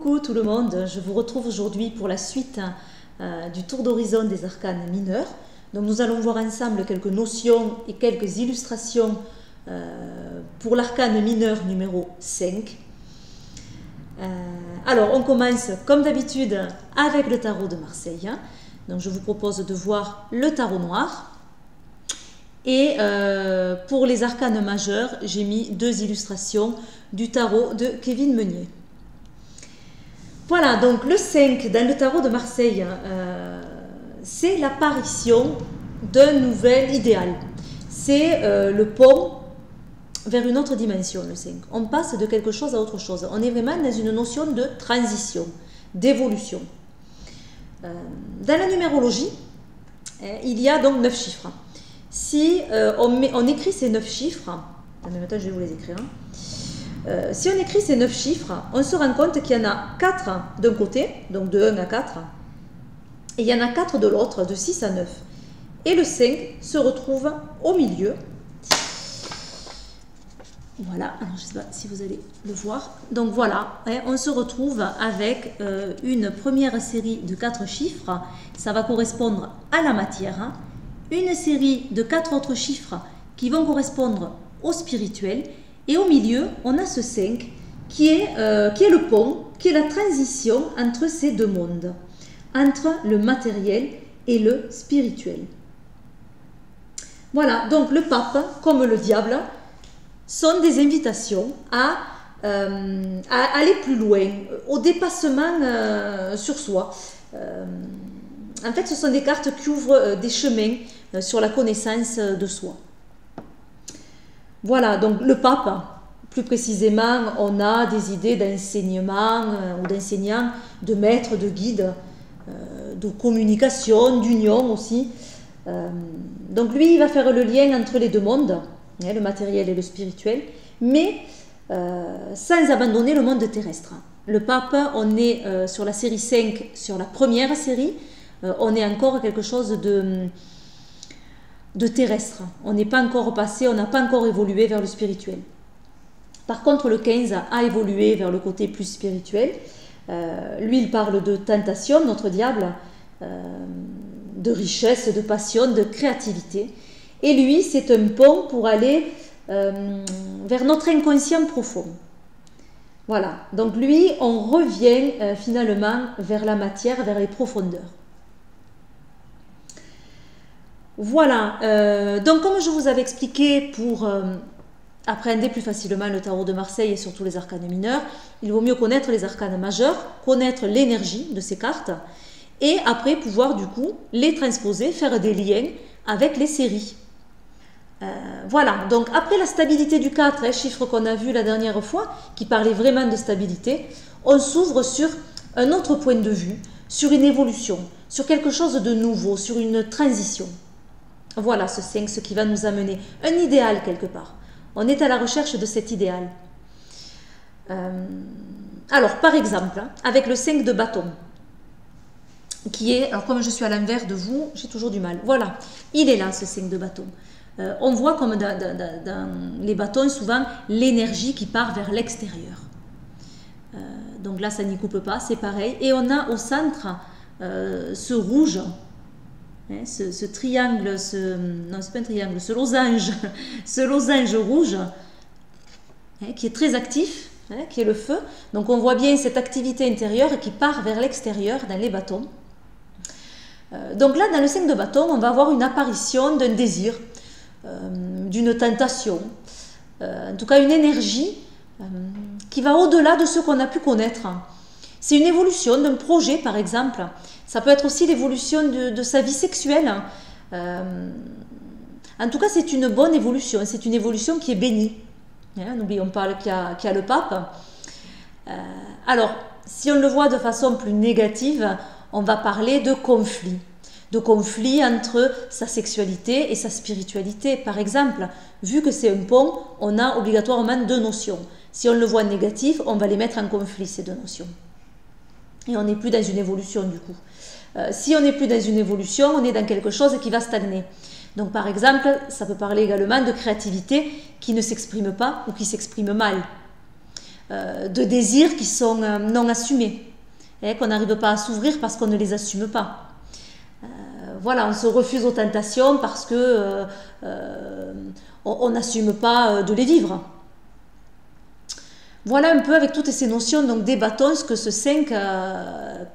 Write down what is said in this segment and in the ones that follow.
Coucou tout le monde, je vous retrouve aujourd'hui pour la suite du tour d'horizon des arcanes mineurs. Donc nous allons voir ensemble quelques notions et quelques illustrations pour l'arcane mineur numéro 5. Alors on commence comme d'habitude avec le tarot de Marseille. Donc je vous propose de voir le tarot noir. Et pour les arcanes majeurs, j'ai mis deux illustrations du tarot de Kevin Meunier. Voilà, donc le 5 dans le tarot de Marseille, c'est l'apparition d'un nouvel idéal. C'est le pont vers une autre dimension, le 5. On passe de quelque chose à autre chose. On est vraiment dans une notion de transition, d'évolution. Dans la numérologie, il y a donc 9 chiffres. Si on écrit ces 9 chiffres, maintenant je vais vous les écrire. Si on écrit ces 9 chiffres, on se rend compte qu'il y en a 4 d'un côté, donc de 1 à 4, et il y en a 4 de l'autre, de 6 à 9. Et le 5 se retrouve au milieu. Voilà, alors je ne sais pas si vous allez le voir. Donc voilà, on se retrouve avec une première série de 4 chiffres. Ça va correspondre à la matière. Une série de 4 autres chiffres qui vont correspondre au spirituel. Et au milieu, on a ce 5 qui est le pont, qui est la transition entre ces deux mondes, entre le matériel et le spirituel. Voilà, donc le pape, comme le diable, sont des invitations à aller plus loin, au dépassement sur soi. En fait, ce sont des cartes qui ouvrent des chemins sur la connaissance de soi. Voilà, donc le pape, plus précisément, on a des idées d'enseignement ou d'enseignants, de maîtres, de guides, de communication, d'union aussi. Donc lui, il va faire le lien entre les deux mondes, le matériel et le spirituel, mais sans abandonner le monde terrestre. Le pape, on est sur la série 5, sur la première série, on est encore quelque chose de terrestre. On n'est pas encore passé, on n'a pas encore évolué vers le spirituel. Par contre, le 15 a évolué vers le côté plus spirituel. Lui, il parle de tentation, notre diable, de richesse, de passion, de créativité. Et lui, c'est un pont pour aller vers notre inconscient profond. Voilà. Donc lui, on revient finalement vers la matière, vers les profondeurs. Voilà, donc comme je vous avais expliqué, pour appréhender plus facilement le tarot de Marseille et surtout les arcanes mineurs, il vaut mieux connaître les arcanes majeurs, connaître l'énergie de ces cartes et après pouvoir du coup les transposer, faire des liens avec les séries. Voilà, donc après la stabilité du 4, chiffre qu'on a vu la dernière fois, qui parlait vraiment de stabilité, on s'ouvre sur un autre point de vue, sur une évolution, sur quelque chose de nouveau, sur une transition. Voilà ce 5, ce qui va nous amener un idéal quelque part. On est à la recherche de cet idéal. Alors, par exemple, avec le 5 de bâton, qui est, alors comme je suis à l'envers de vous, j'ai toujours du mal. Voilà, il est là ce 5 de bâton. On voit comme dans les bâtons, souvent, l'énergie qui part vers l'extérieur. Donc là, ça n'y coupe pas, c'est pareil. Et on a au centre ce rouge, ce triangle, non c'est pas un triangle, ce losange rouge qui est très actif, qui est le feu. Donc on voit bien cette activité intérieure qui part vers l'extérieur dans les bâtons. Donc là, dans le 5 de bâton, on va avoir une apparition d'un désir, d'une tentation, en tout cas une énergie qui va au-delà de ce qu'on a pu connaître. C'est une évolution d'un projet, par exemple. Ça peut être aussi l'évolution de sa vie sexuelle. En tout cas, c'est une bonne évolution. C'est une évolution qui est bénie. N'oublions pas qu'il y a le pape. Alors, si on le voit de façon plus négative, on va parler de conflit. De conflit entre sa sexualité et sa spiritualité. Par exemple, vu que c'est un pont, on a obligatoirement deux notions. Si on le voit négatif, on va les mettre en conflit, ces deux notions. Et on n'est plus dans une évolution du coup. Si on n'est plus dans une évolution, on est dans quelque chose qui va stagner. Donc par exemple, ça peut parler également de créativité qui ne s'exprime pas ou qui s'exprime mal. de désirs qui sont non assumés, qu'on n'arrive pas à s'ouvrir parce qu'on ne les assume pas. Voilà, on se refuse aux tentations parce que on n'assume pas de les vivre. Voilà un peu avec toutes ces notions donc des bâtons ce que ce 5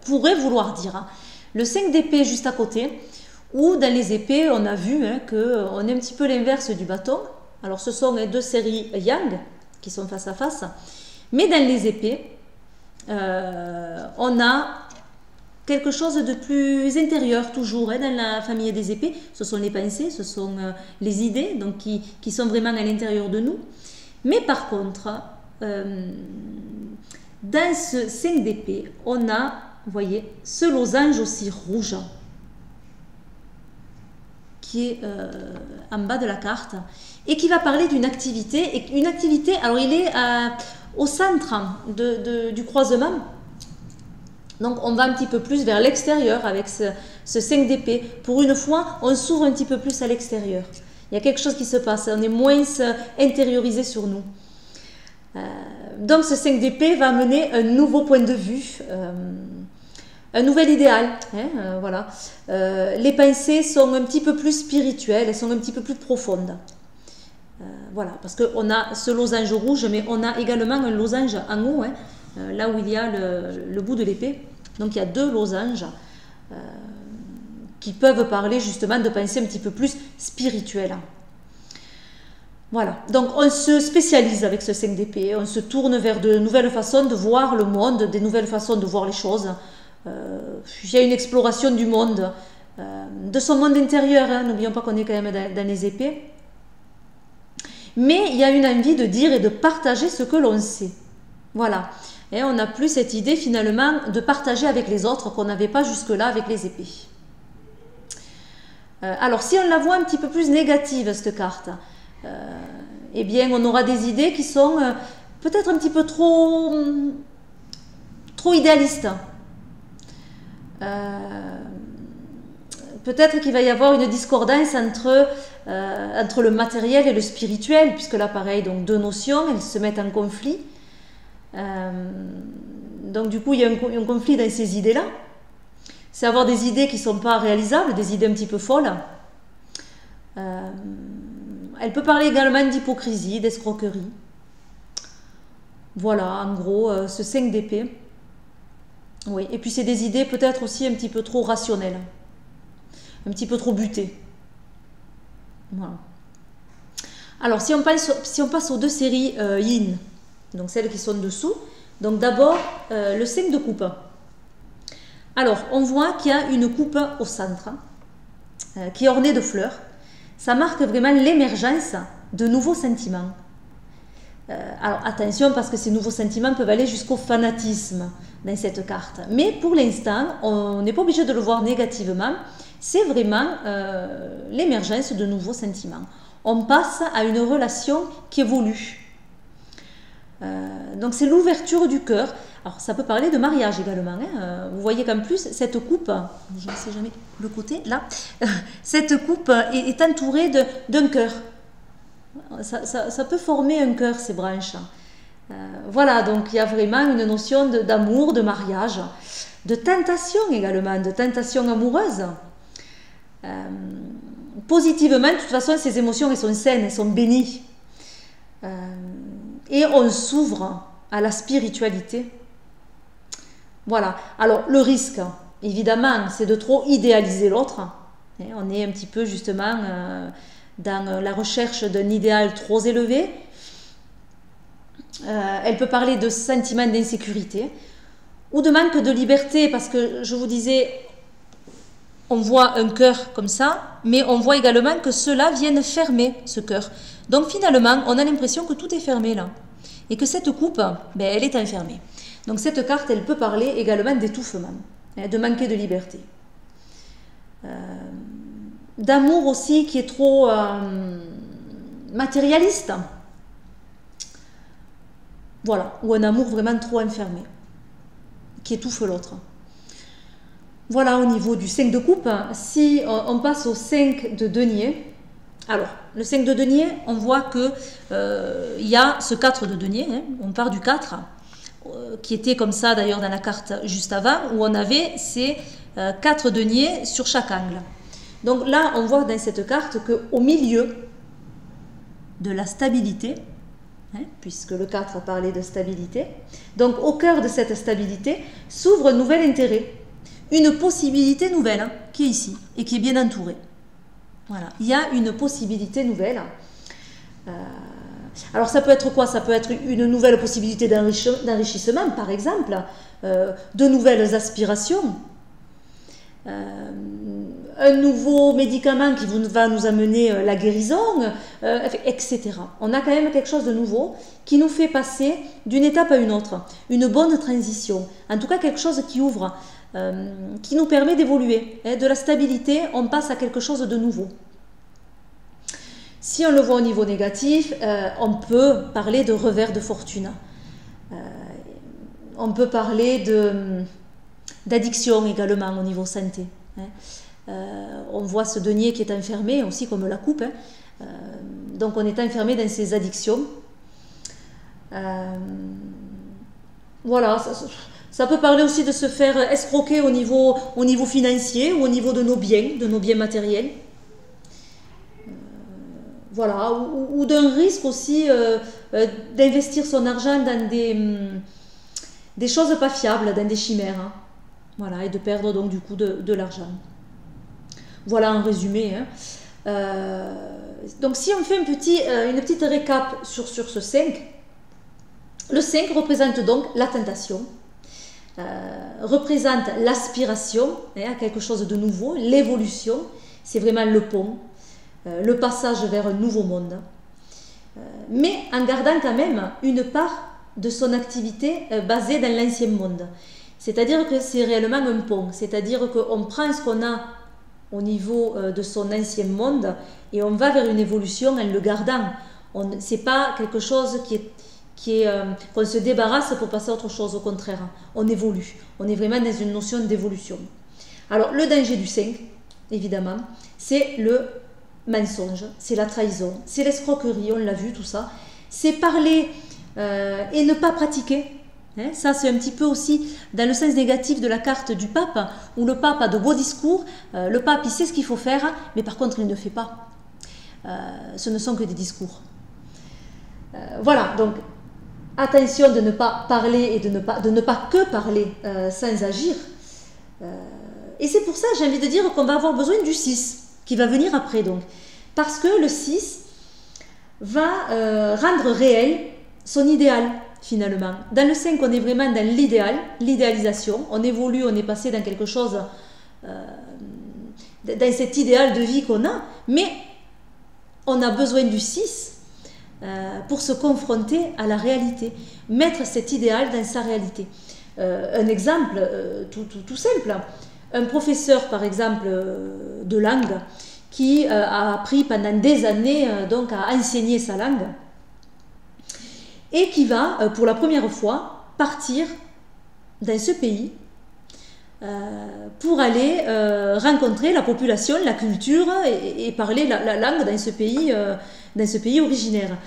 pourrait vouloir dire. Hein. Le 5 d'épée juste à côté, où dans les épées on a vu qu'on est un petit peu l'inverse du bâton. Alors ce sont les deux séries yang qui sont face à face, mais dans les épées on a quelque chose de plus intérieur toujours dans la famille des épées. Ce sont les pensées, ce sont les idées donc qui sont vraiment à l'intérieur de nous. Mais par contre, dans ce 5 d'épée, on a, vous voyez, ce losange aussi rouge qui est en bas de la carte et qui va parler d'une activité. Et une activité, alors il est au centre du croisement. Donc on va un petit peu plus vers l'extérieur avec ce 5 d'épée. Pour une fois, on s'ouvre un petit peu plus à l'extérieur. Il y a quelque chose qui se passe, on est moins intériorisé sur nous. Donc ce 5 d'épée va amener un nouveau point de vue, un nouvel idéal. Voilà. Les pensées sont un petit peu plus spirituelles, elles sont un petit peu plus profondes. Voilà, parce qu'on a ce losange rouge, mais on a également un losange en haut, là où il y a le bout de l'épée. Donc il y a deux losanges qui peuvent parler justement de pensées un petit peu plus spirituelles. Voilà, donc on se spécialise avec ce 5 d'épée, on se tourne vers de nouvelles façons de voir le monde, des nouvelles façons de voir les choses. Il y a une exploration du monde, de son monde intérieur, n'oublions pas qu'on est quand même dans les épées. Mais il y a une envie de dire et de partager ce que l'on sait. Voilà. Et on n'a plus cette idée finalement de partager avec les autres qu'on n'avait pas jusque-là avec les épées. Alors si on la voit un petit peu plus négative, cette carte, eh bien on aura des idées qui sont peut-être un petit peu trop idéalistes. Peut-être qu'il va y avoir une discordance entre le matériel et le spirituel, puisque là pareil, donc deux notions, elles se mettent en conflit. Donc du coup il y a un conflit dans ces idées-là. C'est avoir des idées qui ne sont pas réalisables, des idées un petit peu folles. Elle peut parler également d'hypocrisie, d'escroquerie. Voilà, en gros, ce 5 d'épée. Oui, et puis c'est des idées peut-être aussi un petit peu trop rationnelles, un petit peu trop butées. Voilà. Alors, si on passe aux deux séries yin, donc celles qui sont dessous, donc d'abord le 5 de coupe. Alors, on voit qu'il y a une coupe au centre qui est ornée de fleurs. Ça marque vraiment l'émergence de nouveaux sentiments. Alors attention parce que ces nouveaux sentiments peuvent aller jusqu'au fanatisme dans cette carte. Mais pour l'instant, on n'est pas obligé de le voir négativement. C'est vraiment l'émergence de nouveaux sentiments. On passe à une relation qui évolue. Donc c'est l'ouverture du cœur. Alors ça peut parler de mariage également. Vous voyez qu'en plus, cette coupe, je ne sais jamais le côté, là, cette coupe est entourée d'un cœur. Ça peut former un cœur, ces branches. Voilà, donc il y a vraiment une notion d'amour, de mariage, de tentation également, de tentation amoureuse. Positivement, de toute façon, ces émotions, elles sont saines, elles sont bénies. Et on s'ouvre à la spiritualité. Voilà. Alors, le risque, évidemment, c'est de trop idéaliser l'autre. On est un petit peu, justement, dans la recherche d'un idéal trop élevé. Elle peut parler de sentiments d'insécurité ou de manque de liberté, parce que, je vous disais, on voit un cœur comme ça, mais on voit également que cela vienne fermer ce cœur. Donc, finalement, on a l'impression que tout est fermé, là. Et que cette coupe, ben, elle est enfermée. Donc cette carte, elle peut parler également d'étouffement, de manquer de liberté. D'amour aussi qui est trop matérialiste. Voilà, ou un amour vraiment trop enfermé, qui étouffe l'autre. Voilà au niveau du 5 de coupe. Si on passe au 5 de denier, Alors, le 5 de denier, on voit que il y a ce 4 de denier, hein, on part du 4, qui était comme ça d'ailleurs dans la carte juste avant, où on avait ces 4 deniers sur chaque angle. Donc là, on voit dans cette carte qu'au milieu de la stabilité, hein, puisque le 4 a parlé de stabilité, donc au cœur de cette stabilité s'ouvre un nouvel intérêt, une possibilité nouvelle, hein, qui est ici et qui est bien entourée. Voilà, il y a une possibilité nouvelle. Alors ça peut être quoi? Ça peut être une nouvelle possibilité d'enrichissement, par exemple, de nouvelles aspirations, un nouveau médicament qui va nous amener la guérison, etc. On a quand même quelque chose de nouveau qui nous fait passer d'une étape à une autre, une bonne transition, en tout cas quelque chose qui ouvre, qui nous permet d'évoluer. De la stabilité, on passe à quelque chose de nouveau. Si on le voit au niveau négatif, on peut parler de revers de fortune. On peut parler d'addiction également au niveau santé. On voit ce denier qui est enfermé, aussi comme la coupe. Donc on est enfermé dans ces addictions. Voilà, ça peut parler aussi de se faire escroquer au niveau financier ou au niveau de nos biens matériels. Voilà, ou d'un risque aussi d'investir son argent dans des choses pas fiables, dans des chimères. Hein. Voilà, et de perdre donc du coup de l'argent. Voilà en résumé. Hein. Donc si on fait une petite récap sur ce 5, le 5 représente donc la tentation, représente l'aspiration à quelque chose de nouveau, l'évolution, c'est vraiment le pont, le passage vers un nouveau monde, mais en gardant quand même une part de son activité basée dans l'ancien monde. C'est-à-dire que c'est réellement un pont, c'est-à-dire qu'on prend ce qu'on a au niveau de son ancien monde et on va vers une évolution en le gardant. Ce n'est pas quelque chose qu'on se débarrasse pour passer à autre chose, au contraire, on évolue. On est vraiment dans une notion d'évolution. Alors le danger du 5, évidemment, c'est le mensonge, c'est la trahison, c'est l'escroquerie, on l'a vu tout ça, c'est parler et ne pas pratiquer. Hein, ça c'est un petit peu aussi dans le sens négatif de la carte du pape, où le pape a de beaux discours, le pape il sait ce qu'il faut faire, mais par contre il ne fait pas. Ce ne sont que des discours. Voilà, donc attention de ne pas parler et de ne pas que parler sans agir. Et c'est pour ça, j'ai envie de dire qu'on va avoir besoin du 6, qui va venir après donc. Parce que le 6 va rendre réel son idéal, finalement. Dans le 5, on est vraiment dans l'idéal, l'idéalisation. On évolue, on est passé dans quelque chose, dans cet idéal de vie qu'on a, mais on a besoin du 6 pour se confronter à la réalité, mettre cet idéal dans sa réalité. Un exemple tout simple, un professeur par exemple de langue qui a appris pendant des années donc à enseigner sa langue et qui va pour la première fois partir dans ce pays pour aller rencontrer la population, la culture et parler la langue dans ce pays originaire.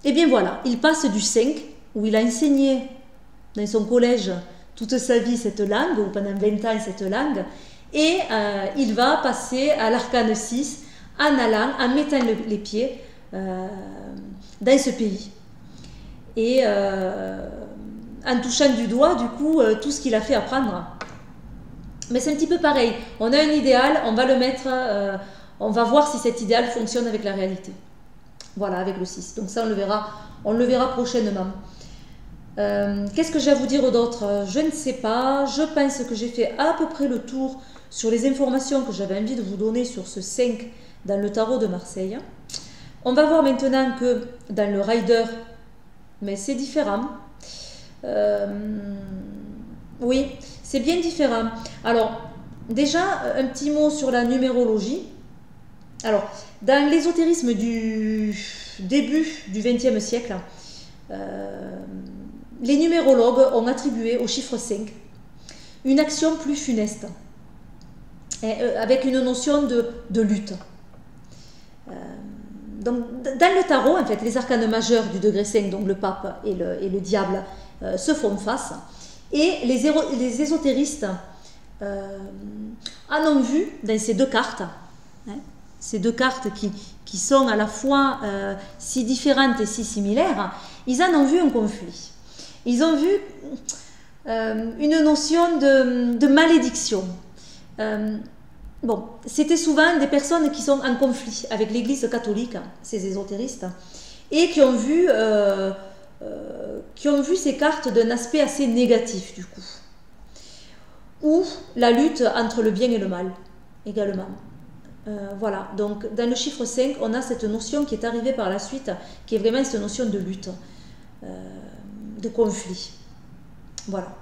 Et bien voilà, il passe du 5 où il a enseigné dans son collège toute sa vie cette langue, ou pendant 20 ans cette langue, et il va passer à l'arcane 6 en allant, en mettant les pieds dans ce pays. Et en touchant du doigt, du coup, tout ce qu'il a fait apprendre. Mais c'est un petit peu pareil. On a un idéal, on va le mettre, on va voir si cet idéal fonctionne avec la réalité. Voilà, avec le 6. Donc ça, on le verra prochainement. Qu'est-ce que j'ai à vous dire d'autre? Je ne sais pas. Je pense que j'ai fait à peu près le tour sur les informations que j'avais envie de vous donner sur ce 5 dans le tarot de Marseille. On va voir maintenant que dans le Rider, mais c'est différent. Oui, c'est bien différent. Alors, déjà, un petit mot sur la numérologie. Alors, dans l'ésotérisme du début du XXe siècle, les numérologues ont attribué au chiffre 5 une action plus funeste, avec une notion de lutte. Donc, dans le tarot, en fait, les arcanes majeurs du degré 5, donc le pape et le diable, se font face. Et les ésotéristes en ont vu dans ces deux cartes, hein, ces deux cartes qui sont à la fois si différentes et si similaires, ils en ont vu un conflit. Ils ont vu une notion de malédiction. Bon, c'était souvent des personnes qui sont en conflit avec l'Église catholique, ces ésotéristes, et qui ont vu ces cartes d'un aspect assez négatif du coup, ou la lutte entre le bien et le mal également. Voilà, donc dans le chiffre 5, on a cette notion qui est arrivée par la suite, qui est vraiment cette notion de lutte, de conflit. Voilà.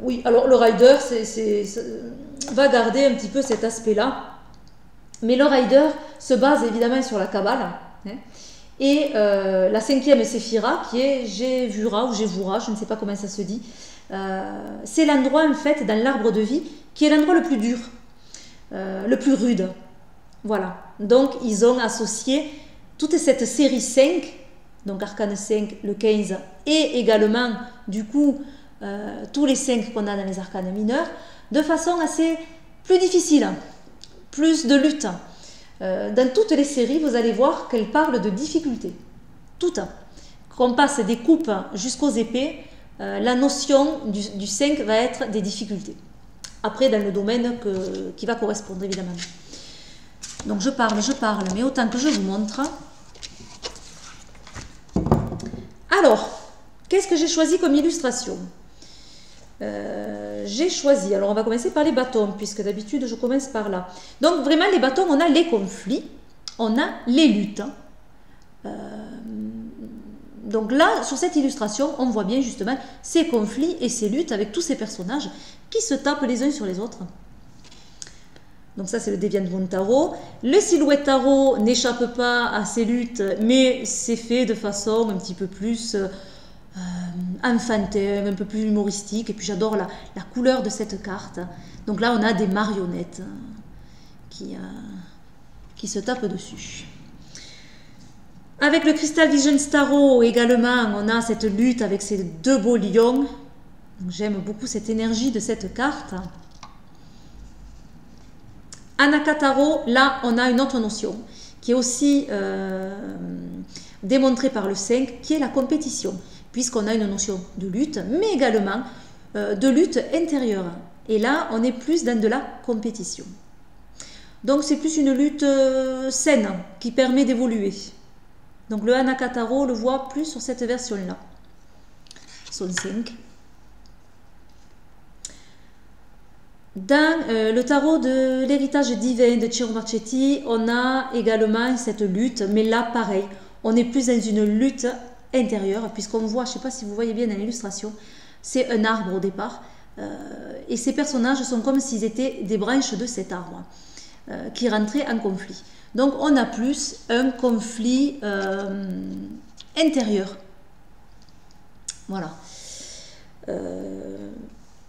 Oui, alors le rider va garder un petit peu cet aspect-là, mais le rider se base évidemment sur la Kabbale, hein, et la cinquième séphira qui est Jevura ou Jevura, je ne sais pas comment ça se dit, c'est l'endroit en fait dans l'arbre de vie qui est l'endroit le plus dur, le plus rude. Voilà, donc ils ont associé toute cette série 5, donc arcane 5, le 15, et également du coup tous les 5 qu'on a dans les arcanes mineurs, de façon assez plus difficile, plus de lutte. Dans toutes les séries, vous allez voir qu'elles parlent de difficultés. Toutes. Qu'on passe des coupes jusqu'aux épées, la notion du 5 va être des difficultés. Après, dans le domaine qui va correspondre, évidemment. Donc, je parle, mais autant que je vous montre. Alors, qu'est-ce que j'ai choisi comme illustration ? J'ai choisi, alors on va commencer par les bâtons, puisque d'habitude je commence par là. Donc vraiment les bâtons, on a les conflits, on a les luttes. Donc là, sur cette illustration, on voit bien justement ces conflits et ces luttes avec tous ces personnages qui se tapent les uns sur les autres. Donc ça c'est le Deviant Moon Tarot. Le Silhouette Tarot n'échappe pas à ces luttes, mais c'est fait de façon un petit peu plus enfantin, un peu plus humoristique, et puis j'adore la couleur de cette carte. Donc là on a des marionnettes qui se tapent dessus. Avec le Crystal Vision Tarot également, on a cette lutte avec ces deux beaux lions. J'aime beaucoup cette énergie de cette carte. Anaka Tarot, là on a une autre notion qui est aussi démontrée par le 5, qui est la compétition, puisqu'on a une notion de lutte, mais également de lutte intérieure. Et là, on est plus dans de la compétition. Donc, c'est plus une lutte saine qui permet d'évoluer. Donc, le Anaka Tarot le voit plus sur cette version-là. Son 5. Dans le tarot de l'héritage divin de Ciro Marchetti, on a également cette lutte, mais là, pareil, on est plus dans une lutte intérieure, puisqu'on voit, je ne sais pas si vous voyez bien dans l'illustration, c'est un arbre au départ, et ces personnages sont comme s'ils étaient des branches de cet arbre qui rentraient en conflit. Donc on a plus un conflit intérieur. Voilà.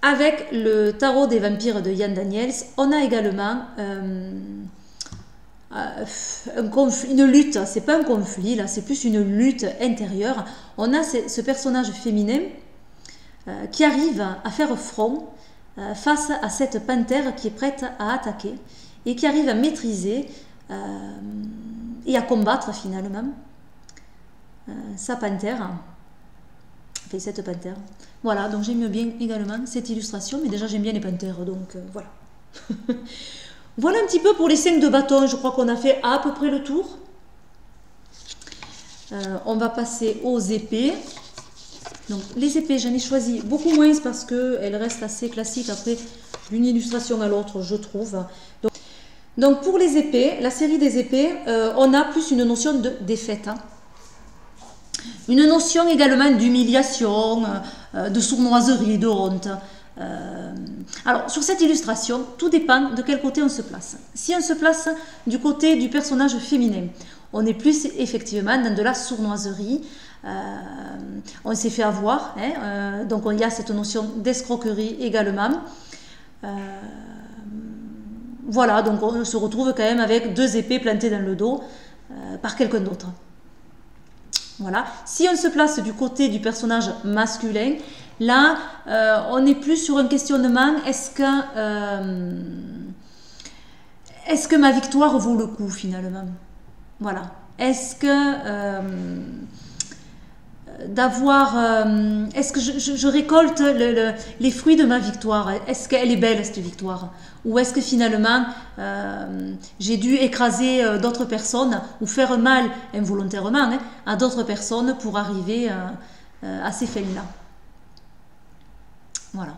Avec le tarot des vampires de Ian Daniels, on a également une lutte, c'est pas un conflit, là, c'est plus une lutte intérieure. On a ce personnage féminin qui arrive à faire front face à cette panthère qui est prête à attaquer et qui arrive à maîtriser et à combattre finalement sa panthère, enfin cette panthère. Voilà, donc j'aime bien également cette illustration, mais déjà j'aime bien les panthères, donc voilà. Voilà un petit peu pour les 5 de bâton, je crois qu'on a fait à peu près le tour. On va passer aux épées. Donc les épées, j'en ai choisi beaucoup moins parce qu'elles restent assez classiques après d'une illustration à l'autre, je trouve. Donc pour les épées, la série des épées, on a plus une notion de défaite. Hein. Une notion également d'humiliation, de sournoiserie, de honte. Alors, sur cette illustration, tout dépend de quel côté on se place. Si on se place du côté du personnage féminin, on est plus effectivement dans de la sournoiserie, on s'est fait avoir, hein, donc il y a cette notion d'escroquerie également. voilà, donc on se retrouve quand même avec 2 épées plantées dans le dos par quelqu'un d'autre. Voilà. Si on se place du côté du personnage masculin, là, on est plus sur un questionnement, est-ce que ma victoire vaut le coup finalement? Voilà. Est-ce que est-ce que je récolte les fruits de ma victoire? Est-ce qu'elle est belle cette victoire? Ou est-ce que finalement j'ai dû écraser d'autres personnes ou faire mal involontairement à d'autres personnes pour arriver à ces fins-là? Voilà.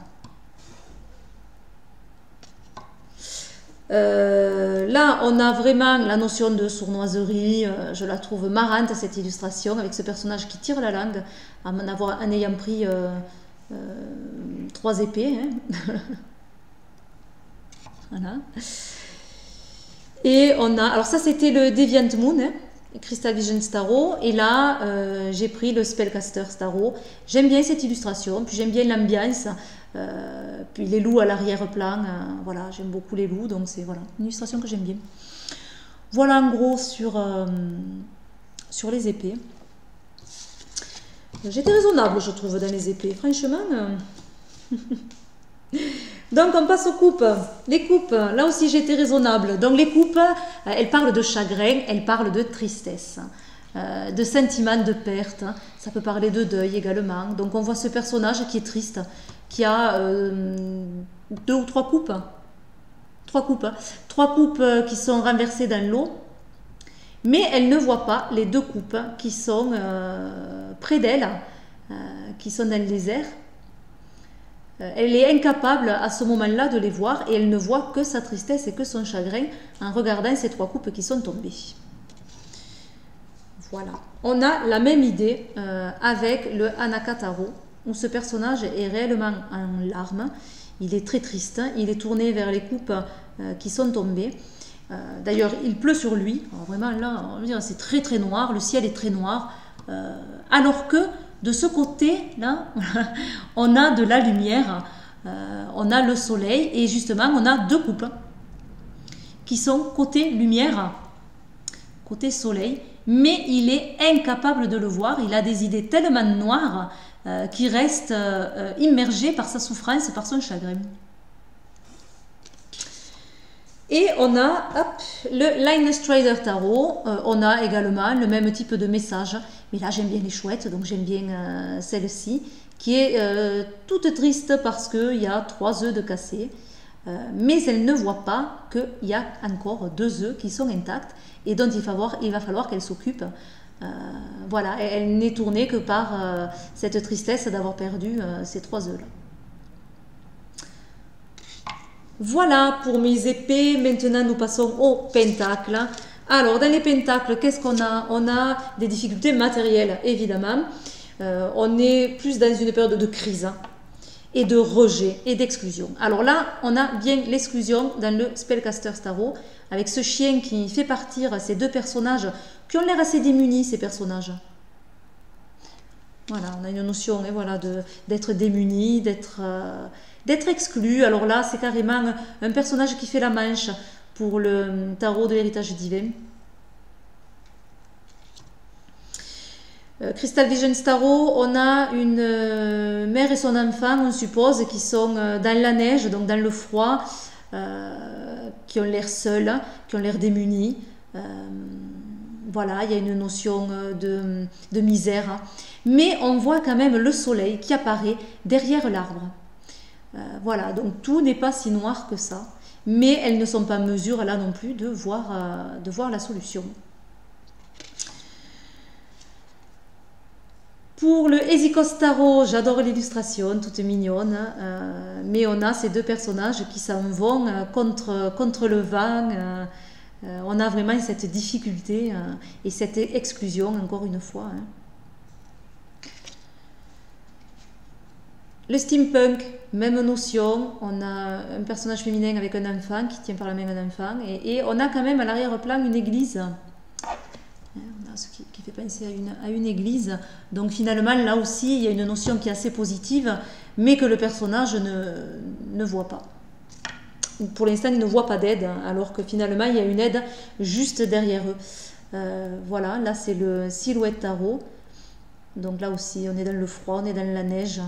Là, on a vraiment la notion de sournoiserie. Je la trouve marrante, cette illustration, avec ce personnage qui tire la langue en ayant pris 3 épées. Hein. Voilà. Et on a... Alors ça, c'était le Deviant Moon, hein, Crystal Vision Starro. Et là, j'ai pris le Spellcaster Starro. J'aime bien cette illustration, puis j'aime bien l'ambiance. Puis les loups à l'arrière-plan, voilà, j'aime beaucoup les loups, donc c'est voilà, une illustration que j'aime bien. Voilà en gros sur les épées. J'étais raisonnable, je trouve, dans les épées, franchement. Donc on passe aux coupes. Les coupes, là aussi j'étais raisonnable. Donc les coupes, elles parlent de chagrin, elles parlent de tristesse, de sentiment de perte. Ça peut parler de deuil également. Donc on voit ce personnage qui est triste, qui a 2 ou 3 coupes. 3 coupes. 3 coupes qui sont renversées dans l'eau. Mais elle ne voit pas les 2 coupes qui sont près d'elle, qui sont dans les airs. Elle est incapable à ce moment-là de les voir et elle ne voit que sa tristesse et que son chagrin en regardant ces 3 coupes qui sont tombées. Voilà. On a la même idée avec le Hanaka Tarot, où ce personnage est réellement en larmes. Il est très triste, il est tourné vers les coupes qui sont tombées. D'ailleurs, il pleut sur lui. Alors vraiment, là, on va dire, c'est très très noir, le ciel est très noir. Alors que de ce côté-là, on a de la lumière, on a le soleil et justement, on a 2 coupes qui sont côté lumière, côté soleil, mais il est incapable de le voir. Il a des idées tellement noires qu'il reste immergé par sa souffrance, par son chagrin. Et on a le Line Strider Tarot. On a également le même type de message. Mais là, j'aime bien les chouettes, donc j'aime bien celle-ci, qui est toute triste parce qu'il y a 3 œufs de cassés. Mais elle ne voit pas qu'il y a encore 2 œufs qui sont intacts et dont il va falloir qu'elle s'occupe. Voilà, elle n'est tournée que par cette tristesse d'avoir perdu ces 3 œufs-là. Voilà pour mes épées. Maintenant, nous passons aux pentacles. Alors, dans les pentacles, qu'est-ce qu'on a? On a des difficultés matérielles, évidemment. On est plus dans une période de crise et de rejet et d'exclusion. Alors là, on a bien l'exclusion dans le Spellcaster Tarot, avec ce chien qui fait partir ces 2 personnages qui ont l'air assez démunis, ces personnages. Voilà, on a une notion voilà, d'être démuni, d'être exclu. Alors là, c'est carrément un personnage qui fait la manche pour le tarot de l'héritage divin. Crystal Vision Tarot, on a une mère et son enfant, on suppose, qui sont dans la neige, donc dans le froid, qui ont l'air seuls, qui ont l'air démunis. Voilà, il y a une notion de misère. Mais on voit quand même le soleil qui apparaît derrière l'arbre. Voilà, donc tout n'est pas si noir que ça. Mais elles ne sont pas en mesure, là non plus, de voir la solution. Pour le Hésicos Tarot, j'adore l'illustration, toute mignonne. Mais on a ces 2 personnages qui s'en vont contre le vent. On a vraiment cette difficulté et cette exclusion, encore une fois. Le steampunk, même notion, on a un personnage féminin avec un enfant qui tient par la main un enfant et on a quand même à l'arrière-plan une église. On a ce qui fait penser à une église. Donc finalement, là aussi, il y a une notion qui est assez positive, mais que le personnage ne voit pas. pour l'instant, ils ne voient pas d'aide, alors que finalement, il y a une aide juste derrière eux. Voilà, là, c'est le Silhouette Tarot. Donc là aussi, on est dans le froid, on est dans la neige.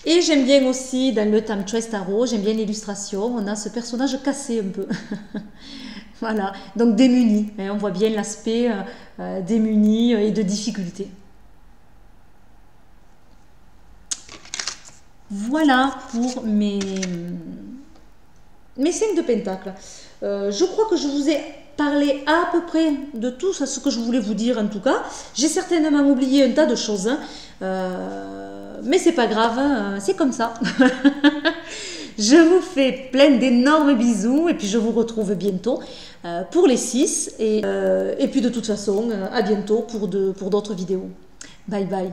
Et j'aime bien aussi, dans le Time Choice Tarot, j'aime bien l'illustration. On a ce personnage cassé un peu. Voilà, donc démuni. Hein, on voit bien l'aspect démuni et de difficulté. Voilà pour mes 5 de Pentacle. Je crois que je vous ai parlé à peu près de tout ce que je voulais vous dire en tout cas. J'ai certainement oublié un tas de choses. Mais c'est pas grave, hein, c'est comme ça. Je vous fais plein d'énormes bisous et puis je vous retrouve bientôt pour les 6. Et puis de toute façon, à bientôt pour d'autres vidéos. Bye bye.